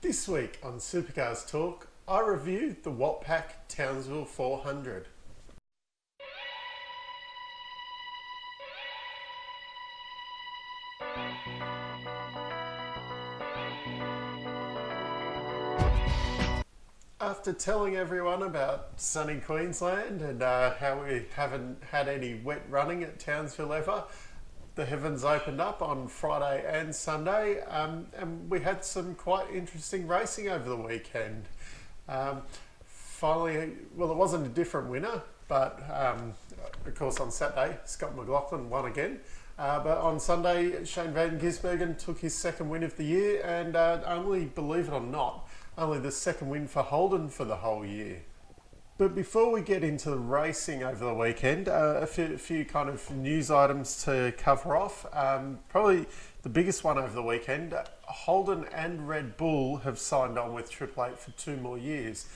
This week on Supercars Talk, I review the Watpac Townsville 400. After telling everyone about sunny Queensland and how we haven't had any wet running at Townsville ever, the heavens opened up on Friday and Sunday, and we had some quite interesting racing over the weekend. Finally, well, it wasn't a different winner, but of course on Saturday, Scott McLaughlin won again. But on Sunday, Shane Van Gisbergen took his second win of the year, and only, believe it or not, only the second win for Holden for the whole year. But before we get into the racing over the weekend, a few kind of news items to cover off. Probably the biggest one over the weekend, Holden and Red Bull have signed on with Triple Eight for 2 more years.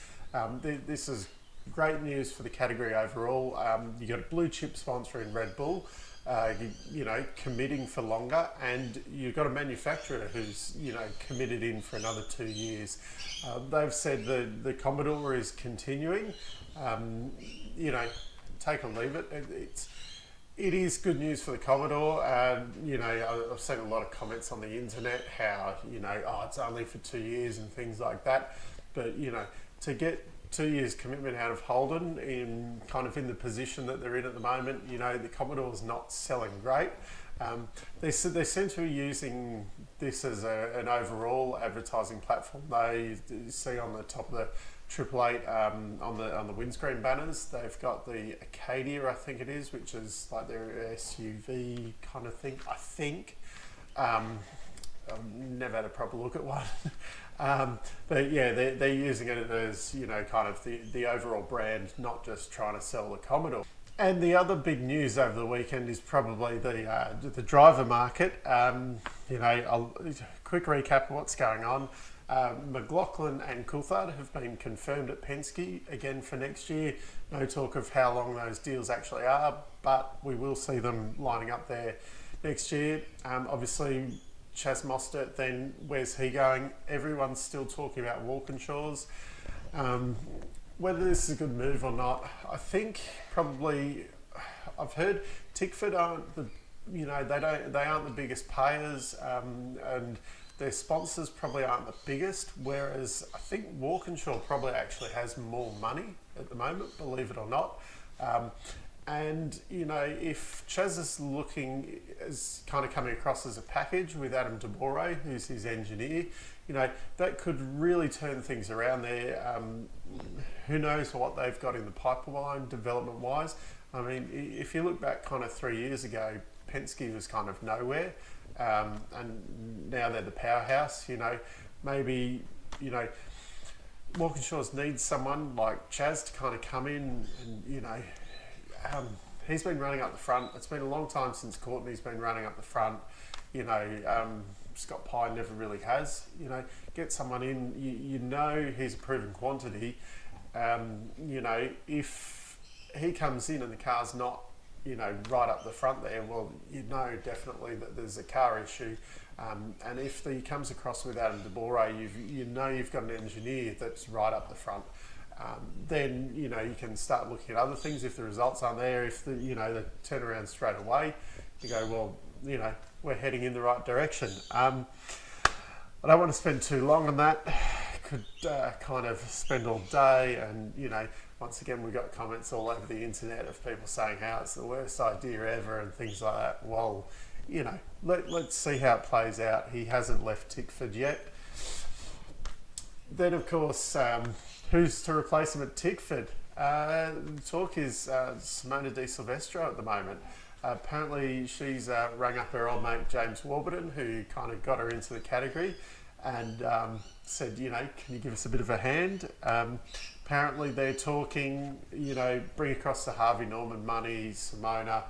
This is great news for the category overall. You got a blue chip sponsor in Red Bull, committing for longer, and you've got a manufacturer who's committed in for another 2 years. They've said the Commodore is continuing. Take or leave it. It is good news for the Commodore. I've seen a lot of comments on the internet how it's only for 2 years and things like that. But to get 2 years commitment out of Holden in the position that they're in at the moment, the Commodore's not selling great. They seem to be using this as an overall advertising platform. They see on the top of the Triple Eight on the windscreen banners, they've got the Acadia, I think it is, which is like their SUV kind of thing. I think. I've never had a proper look at one. But yeah, they're using it as the overall brand, not just trying to sell the Commodore. And the other big news over the weekend is probably the driver market. A quick recap of what's going on. McLaughlin and Coulthard have been confirmed at Penske again for next year. No talk of how long those deals actually are, but we will see them lining up there next year. Obviously, Chaz Mostert, then where's he going? Everyone's still talking about Walkinshaws. Whether this is a good move or not, I think probably I've heard Tickford aren't they aren't the biggest payers, and their sponsors probably aren't the biggest. Whereas I think Walkinshaw probably actually has more money at the moment, believe it or not. And if Chaz is looking as kind of coming across as a package with Adam DeBore, who's his engineer, that could really turn things around there. Who knows what they've got in the pipeline development wise. I mean, if you look back kind of 3 years ago, Penske was kind of nowhere, and now they're the powerhouse. Maybe Walkinshaws needs someone like Chaz to kind of come in and he's been running up the front. It's been a long time since Courtney's been running up the front. Scott Pye never really has. Get someone in. He's a proven quantity. If he comes in and the car's not, right up the front there, well, definitely that there's a car issue. And if he comes across with Adam DeBore, you've got an engineer that's right up the front. Then you can start looking at other things. If the results aren't there, if they turn around straight away, you go, well, we're heading in the right direction. I don't want to spend too long on that. Could kind of spend all day, and once again we got comments all over the internet of people saying how it's the worst idea ever and things like that. Well, let's see how it plays out. He hasn't left Tickford yet. Then of course, who's to replace him at Tickford? The talk is Simona Di Silvestro at the moment. Apparently she's rang up her old mate James Warburton, who kind of got her into the category, and said, can you give us a bit of a hand? Apparently they're talking, bring across the Harvey Norman money, Simona.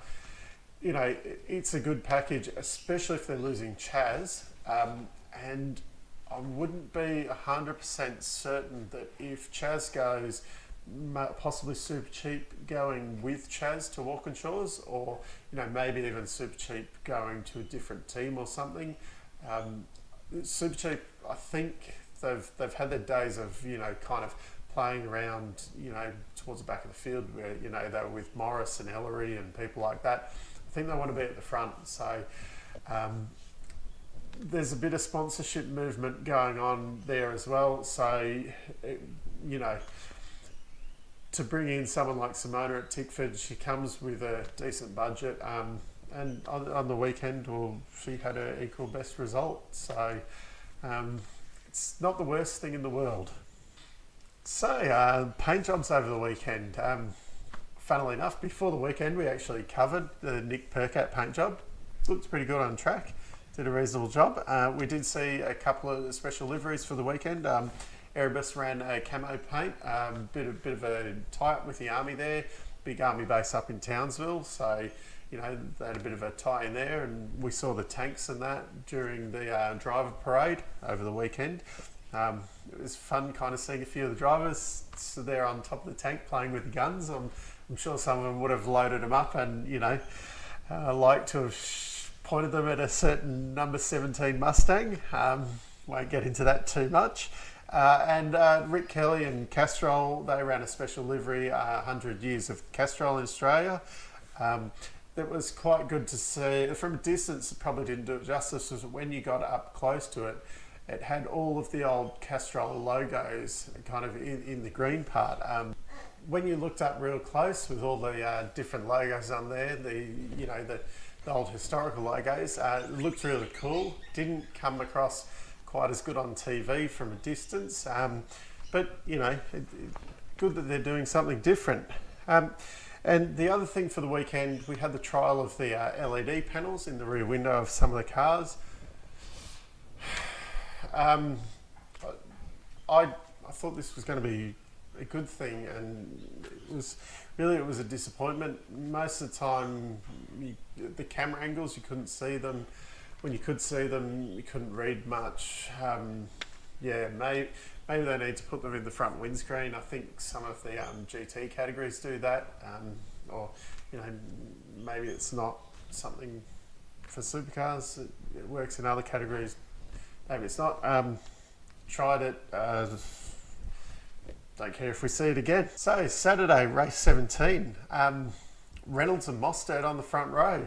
It's a good package, especially if they're losing Chaz. And I wouldn't be 100% certain that if Chaz goes, possibly super cheap going with Chaz to Walkinshaws, or maybe even super cheap going to a different team or something. Super cheap, I think they've had their days of kind of playing around towards the back of the field where they were with Morris and Ellery and people like that. I think they want to be at the front. So there's a bit of sponsorship movement going on there as well. So to bring in someone like Simona at Tickford, she comes with a decent budget, and on the weekend, she had her equal best result. So it's not the worst thing in the world. So paint jobs over the weekend. Funnily enough, before the weekend, we actually covered the Nick Percat paint job. Looked pretty good on track. Did a reasonable job. We did see a couple of special liveries for the weekend. Erebus ran a camo paint, bit of a tie-up with the Army there, big Army base up in Townsville, so they had a bit of a tie in there, and we saw the tanks and that during the driver parade over the weekend. It was fun kind of seeing a few of the drivers there on top of the tank playing with the guns. I'm sure some of them would have loaded them up and like to have pointed them at a certain number 17 Mustang. Won't get into that too much. And Rick Kelly and Castrol, they ran a special livery, 100 years of Castrol in Australia. That was quite good to see. From a distance, it probably didn't do it justice, was when you got up close to it, it had all of the old Castrol logos kind of in the green part. When you looked up real close with all the different logos on there, the old historical logos, it looked really cool. Didn't come across quite as good on TV from a distance, but good that they're doing something different. And the other thing for the weekend, we had the trial of the LED panels in the rear window of some of the cars. I thought this was going to be a good thing, and it was a disappointment. Most of the time, the camera angles, you couldn't see them. When you could see them, you couldn't read much. Maybe they need to put them in the front windscreen. I think some of the GT categories do that, or maybe it's not something for supercars. It works in other categories. Maybe it's not. Tried it. Don't care if we see it again. So Saturday, race 17. Reynolds and Mostert on the front row.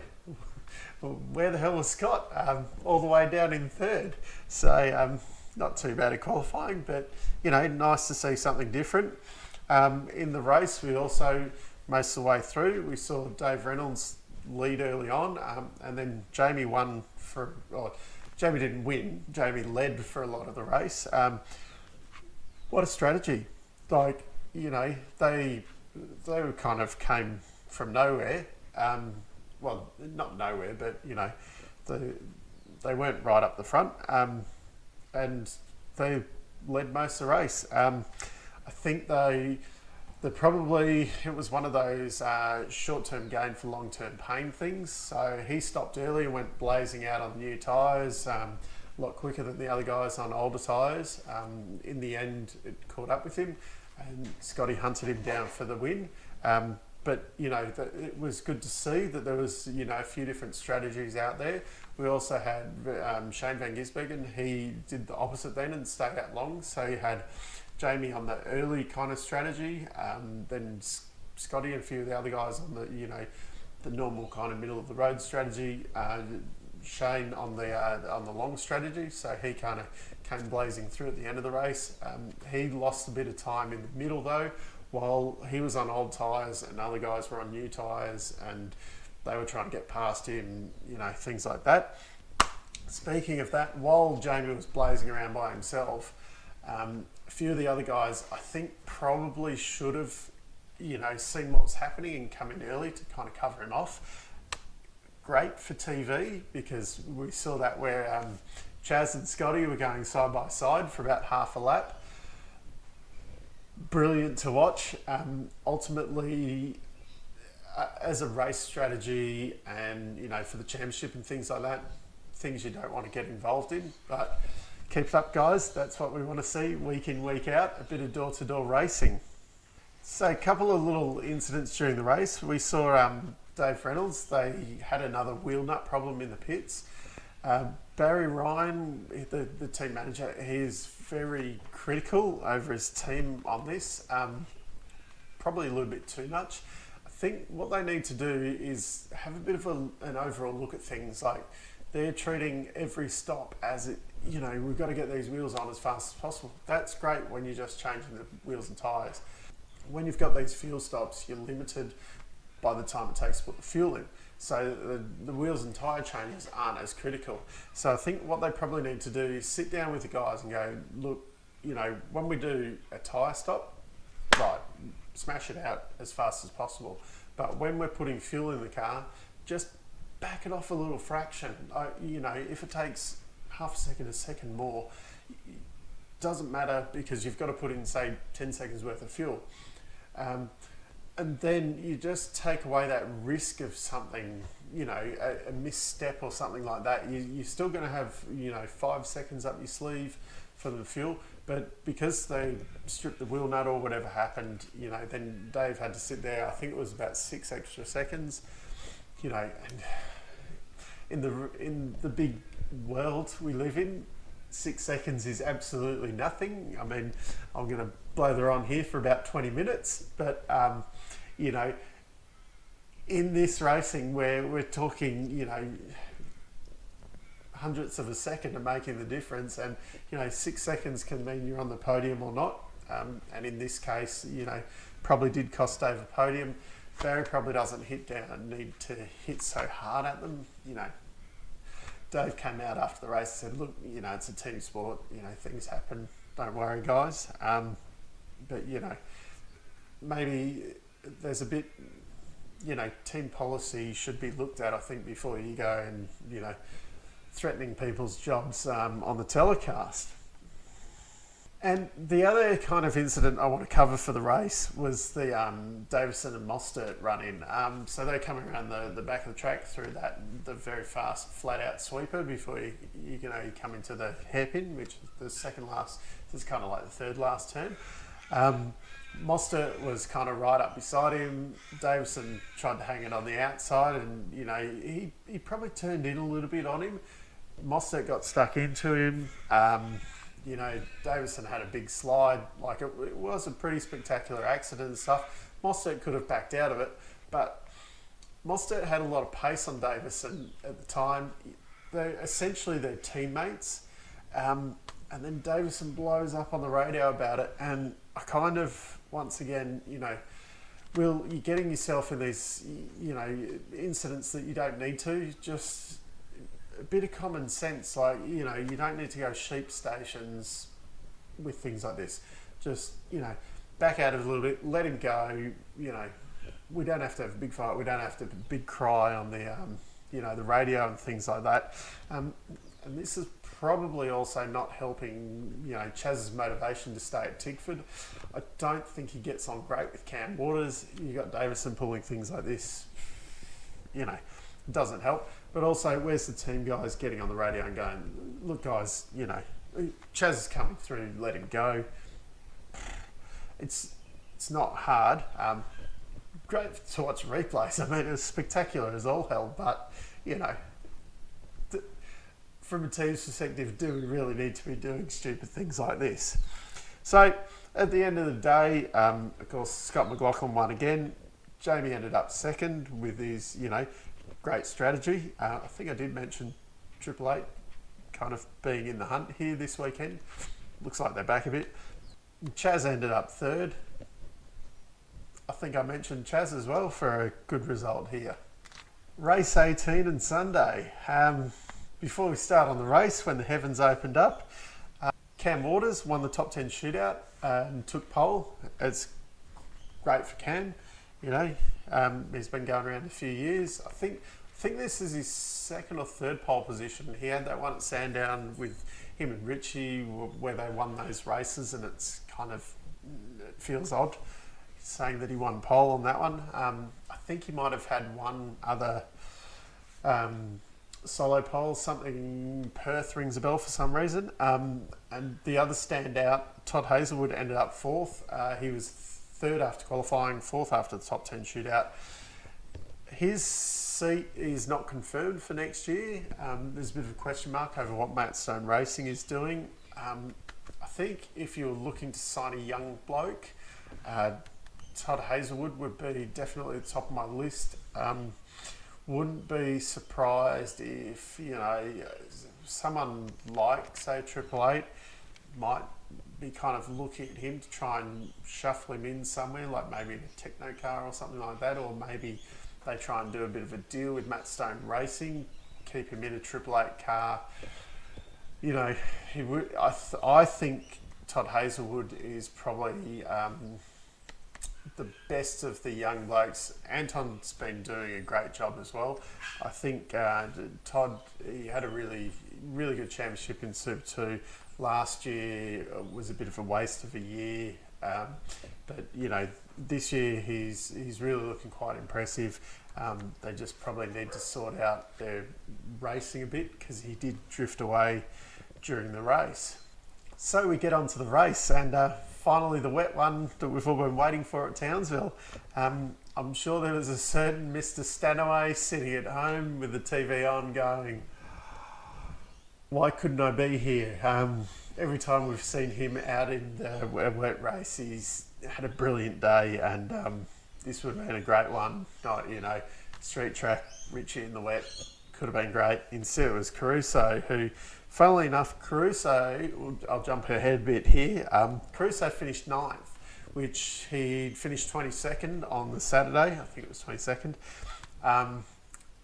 Where the hell was Scott? All the way down in third. So not too bad at qualifying, but nice to see something different. In the race, we also, most of the way through, we saw Dave Reynolds lead early on, and then Jamie won Jamie didn't win. Jamie led for a lot of the race. What a strategy! They kind of came from nowhere. Well, not nowhere, but they weren't right up the front, and they led most of the race. I think it was one of those short-term gain for long-term pain things. So he stopped early and went blazing out on new tyres, a lot quicker than the other guys on older tyres. In the end, it caught up with him, and Scotty hunted him down for the win. But it was good to see that there was a few different strategies out there. We also had Shane van Gisbergen. He did the opposite then and stayed out long. So you had Jamie on the early kind of strategy, then Scotty and a few of the other guys on the normal kind of middle of the road strategy. Shane on the long strategy. So he kind of came blazing through at the end of the race. He lost a bit of time in the middle though, while he was on old tyres and other guys were on new tyres, and they were trying to get past him, things like that. Speaking of that, while Jamie was blazing around by himself, a few of the other guys, I think, probably should have, seen what was happening and come in early to kind of cover him off. Great for TV, because we saw that where Chaz and Scotty were going side by side for about half a lap. Brilliant to watch. Ultimately, as a race strategy and for the championship and things like that, things you don't want to get involved in, but keep it up, guys. That's what we want to see week in, week out, a bit of door-to-door racing. So a couple of little incidents during the race. We saw Dave Reynolds. They had another wheel nut problem in the pits. Barry Ryan, the team manager, he's very critical over his team on this. Probably a little bit too much. I think what they need to do is have a bit of an overall look at things. Like, they're treating every stop as it, we've got to get these wheels on as fast as possible. That's great when you're just changing the wheels and tyres. When you've got these fuel stops, you're limited by the time it takes to put the fuel in. So the wheels and tyre changes aren't as critical. So I think what they probably need to do is sit down with the guys and go, look, when we do a tyre stop, right, smash it out as fast as possible. But when we're putting fuel in the car, just back it off a little fraction. If it takes half a second more, it doesn't matter, because you've got to put in, say, 10 seconds worth of fuel. And then you just take away that risk of something, a misstep or something like that. You're still going to have, 5 seconds up your sleeve for the fuel, but because they stripped the wheel nut or whatever happened, then Dave had to sit there. I think it was about 6 extra seconds, and in the big world we live in, 6 seconds is absolutely nothing. I mean, I'm going to blather on here for about 20 minutes, but in this racing where we're talking, hundredths of a second are making the difference, and 6 seconds can mean you're on the podium or not. And in this case, probably did cost Dave a podium. Barry probably doesn't need to hit so hard at them. Dave came out after the race and said, look, it's a team sport, things happen, don't worry, guys. But maybe there's a bit, team policy should be looked at, I think, before you go and, threatening people's jobs on the telecast. And the other kind of incident I want to cover for the race was the Davison and Mostert run-in. So they're coming around the back of the track through the very fast flat-out sweeper before you come into the hairpin, which is the second last. This is kind of like the third last turn. Mostert was kind of right up beside him. Davison tried to hang it on the outside, and he probably turned in a little bit on him. Mostert got stuck into him. Davison had a big slide. Like, it was a pretty spectacular accident and stuff. Mostert could have backed out of it, but Mostert had a lot of pace on Davison at the time. They're essentially their teammates. And then Davison blows up on the radio about it, and I kind of, once again, Will, you're getting yourself in these, incidents that you don't need to. Just a bit of common sense, like, you don't need to go sheep stations with things like this. Just, back out of it a little bit, let him go. We don't have to have a big fight. We don't have to have a big cry on the, the radio and things like that. And this is probably also not helping, Chaz's motivation to stay at Tickford. I don't think he gets on great with Cam Waters. You got Davison pulling things like this. It doesn't help. But also, where's the team guys getting on the radio and going, look, guys, Chaz is coming through, let him go. It's not hard. Great to watch replays. I mean, it was spectacular as all hell, but, from a team's perspective, do we really need to be doing stupid things like this? So, at the end of the day, of course, Scott McLaughlin won again. Jamie ended up second with his, great strategy. I think I did mention Triple Eight kind of being in the hunt here this weekend. Looks like they're back a bit. Chaz ended up third. I think I mentioned Chaz as well for a good result here. Race 18 and Sunday. Before we start on the race, when the heavens opened up, Cam Waters won the top 10 shootout and took pole. It's great for Cam. He's been going around a few years. I think this is his second or third pole position. He had that one at Sandown with him and Richie where they won those races, and it feels odd saying that he won pole on that one. I think he might have had one other solo pole. Something Perth rings a bell for some reason. And the other standout, Todd Hazelwood, ended up fourth. He was third after qualifying, fourth after the top 10 shootout. His seat is not confirmed for next year. There's a bit of a question mark over what Matt Stone Racing is doing. I think if you're looking to sign a young bloke, Todd Hazelwood would be definitely at the top of my list. Wouldn't be surprised if, someone like, say, Triple Eight might be kind of looking at him to try and shuffle him in somewhere, like maybe in a techno car or something like that, or maybe they try and do a bit of a deal with Matt Stone Racing, keep him in a Triple Eight car. He would. I think Todd Hazelwood is probably the best of the young blokes. Anton's been doing a great job as well. I think Todd, he had a really, really good championship in Super 2. Last year was a bit of a waste of a year. But this year he's really looking quite impressive. They just probably need to sort out their racing a bit, because he did drift away during the race. So we get on to the race, and finally the wet one that we've all been waiting for at Townsville. I'm sure there was a certain Mr. Stanaway sitting at home with the TV on going, why couldn't I be here? Every time we've seen him out in the wet race, he's had a brilliant day, and this would have been a great one. Street track, Richie in the wet, could have been great. Instead it was Caruso, who, funnily enough, I'll jump ahead a bit here, Caruso finished 9th, which he'd finished 22nd on the Saturday. I think it was 22nd.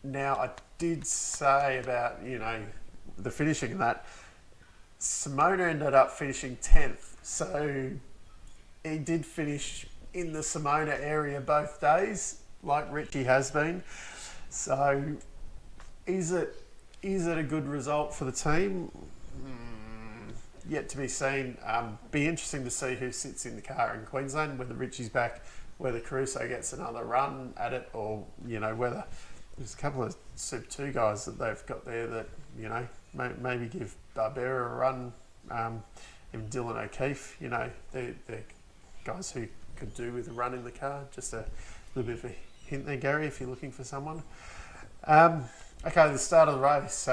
Now, I did say about, the finishing of that, Simona ended up finishing 10th, so he did finish in the Simona area both days, like Richie has been. So is it a good result for the team? Yet to be seen. Be interesting to see who sits in the car in Queensland, whether Richie's back, whether Caruso gets another run at it, or whether there's a couple of Super 2 guys that they've got there that maybe give Barbera a run. Even Dylan O'Keefe, they're guys who could do with a run in the car. Just a little bit of a hint there, Gary, if you're looking for someone. Okay, the start of the race.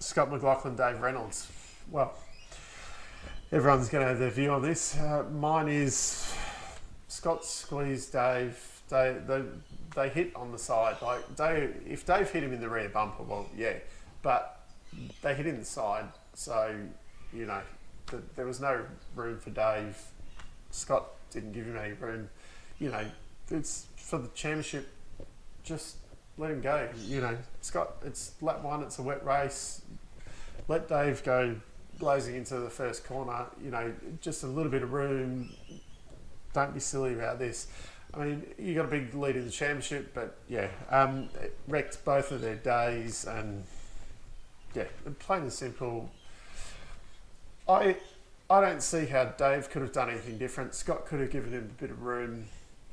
Scott McLaughlin, Dave Reynolds. Well, everyone's going to have their view on this. Mine is Scott squeezed Dave. They hit on the side. Like if Dave hit him in the rear bumper, well, yeah, but they hit in the side, so there was no room for Dave. Scott didn't give him any room. It's for the championship. Just let him go. Scott, it's lap 1. It's a wet race. Let Dave go blazing into the first corner. Just a little bit of room. Don't be silly about this. I mean, you got a big lead in the championship, but yeah, it wrecked both of their days, and yeah, plain and simple. I don't see how Dave could have done anything different. Scott could have given him a bit of room,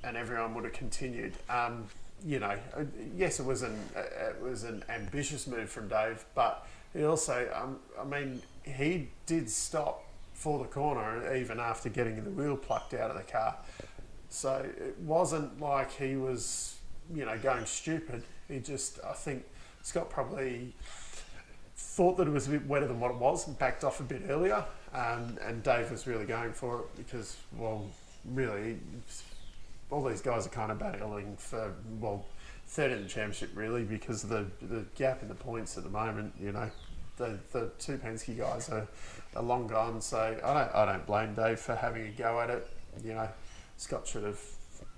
and everyone would have continued. Yes, it was an ambitious move from Dave, but he also, he did stop for the corner even after getting the wheel plucked out of the car. So it wasn't like he was, going stupid. I think Scott probably thought that it was a bit wetter than what it was and backed off a bit earlier. And Dave was really going for it because, well, really, all these guys are kind of battling for, third in the championship, really, because of the gap in the points at the moment. The two Penske guys are long gone, so I don't blame Dave for having a go at it. Scott should have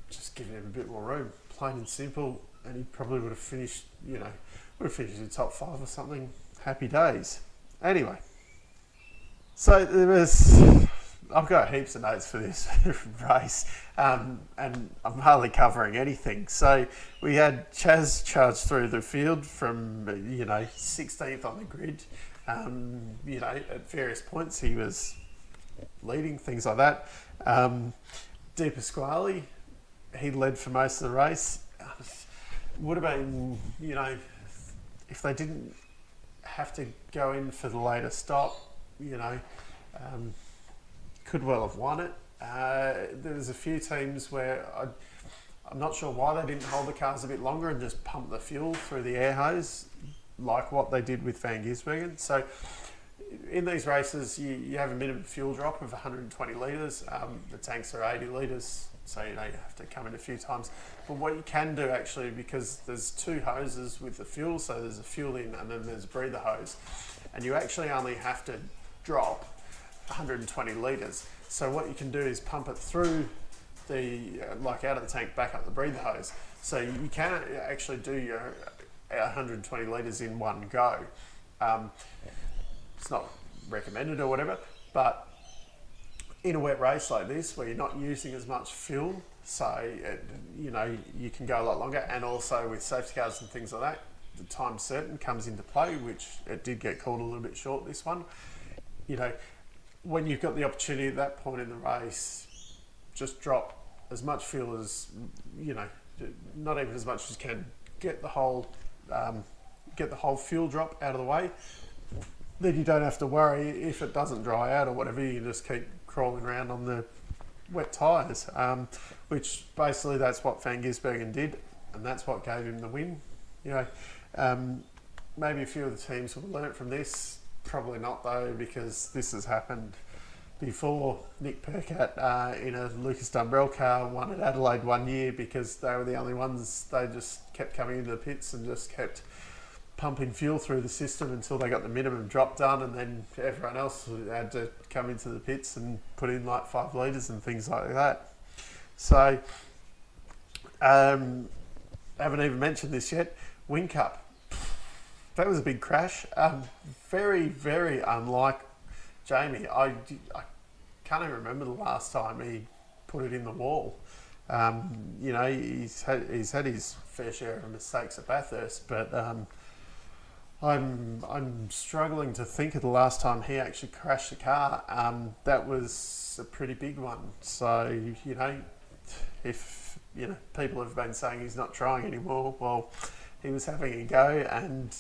just given him a bit more room, plain and simple, and he probably would have finished, in the top 5 or something. Happy days. Anyway, so I've got heaps of notes for this race, and I'm hardly covering anything. So we had Chaz charge through the field from 16th on the grid. At various points he was leading, things like that. Di Pasquale, he led for most of the race. Would have been, if they didn't have to go in for the later stop, could well have won it. There was a few teams where I'm not sure why they didn't hold the cars a bit longer and just pump the fuel through the air hose, like what they did with Van Gisbergen. So in these races, you have a minimum fuel drop of 120 litres. The tanks are 80 litres, so you have to come in a few times. But what you can do actually, because there's two hoses with the fuel, so there's a fuel in and then there's a breather hose, and you actually only have to drop 120 litres. So what you can do is pump it through the out of the tank back up the breather hose. So you can actually do your 120 litres in one go. It's not recommended or whatever, but in a wet race like this where you're not using as much fuel, so you can go a lot longer, and also with safety cars and things like that, the time certain comes into play, which it did get called a little bit short, this one. When you've got the opportunity at that point in the race, just drop as much fuel as, not even as much as you can, get the whole fuel drop out of the way. Then you don't have to worry if it doesn't dry out or whatever. You just keep crawling around on the wet tyres, which basically that's what Van Gisbergen did, and that's what gave him the win. Maybe a few of the teams will learn from this. Probably not though, because this has happened before. Nick Percat in a Lucas Dumbrell car won at Adelaide one year because they were the only ones. They just kept coming into the pits and just kept pumping fuel through the system until they got the minimum drop done, and then everyone else had to come into the pits and put in like 5 litres and things like that. So haven't even mentioned this yet. Wing Cup. That was a big crash. Very, very unlike Jamie. I can't even remember the last time he put it in the wall. He's had his fair share of mistakes at Bathurst, but I'm struggling to think of the last time he actually crashed the car. That was a pretty big one. So if people have been saying he's not trying anymore, well, he was having a go and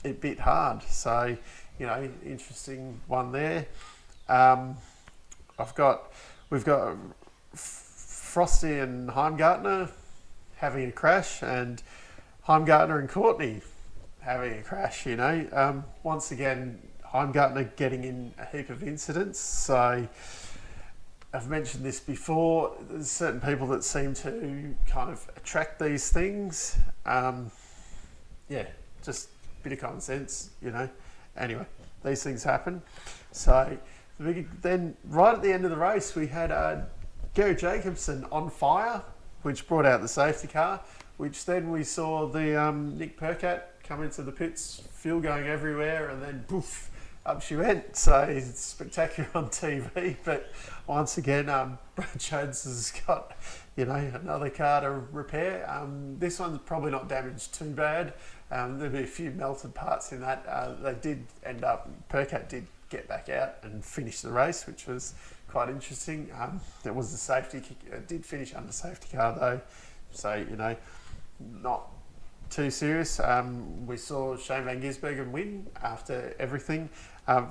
it bit hard. So interesting one there. We've got Frosty and Heimgartner having a crash, and Heimgartner and Courtney having a crash. Once again, Heimgartner getting in a heap of incidents. So I've mentioned this before. There's certain people that seem to kind of attract these things. Just a bit of common sense, Anyway, these things happen. So then right at the end of the race, we had Gary Jacobson on fire, which brought out the safety car, which then we saw the Nick Percat come into the pits, fuel going everywhere, and then poof, up she went. So it's spectacular on TV, but once again, Brad Jones has got, another car to repair. This one's probably not damaged too bad. There'll be a few melted parts in that. Percat did get back out and finish the race, which was quite interesting. It was the safety, it did finish under safety car though, so not too serious. We saw Shane Van Gisbergen win after everything.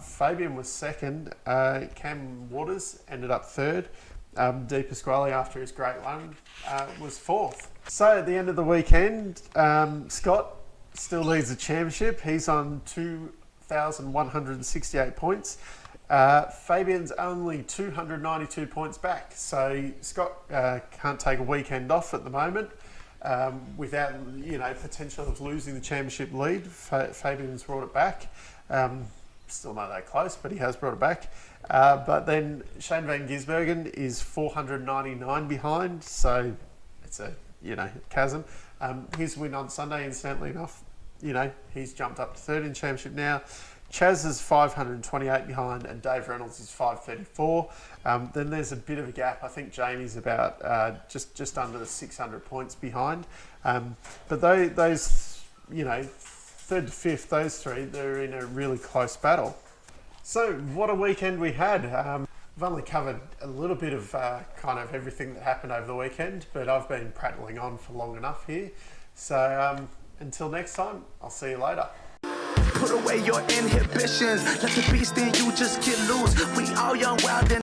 Fabian was second. Cam Waters ended up third. Di Pasquale, after his great run, was fourth. So at the end of the weekend, Scott still leads the championship. He's on 2,168 points. Fabian's only 292 points back. So Scott can't take a weekend off at the moment without potential of losing the championship lead. Fabian's brought it back. Still not that close, but he has brought it back. But then Shane Van Gisbergen is 499 behind, so it's a chasm. His win on Sunday, incidentally enough, he's jumped up to third in championship now. Chaz is 528 behind, and Dave Reynolds is 534. Then there's a bit of a gap. I think Jamie's about just under the 600 points behind. But those third to fifth, those three, they're in a really close battle. So what a weekend we had. We've only covered a little bit of kind of everything that happened over the weekend, but I've been prattling on for long enough here. So until next time, I'll see you later. Put away your inhibitions. Let the beast in you just get loose. We all young, wild, and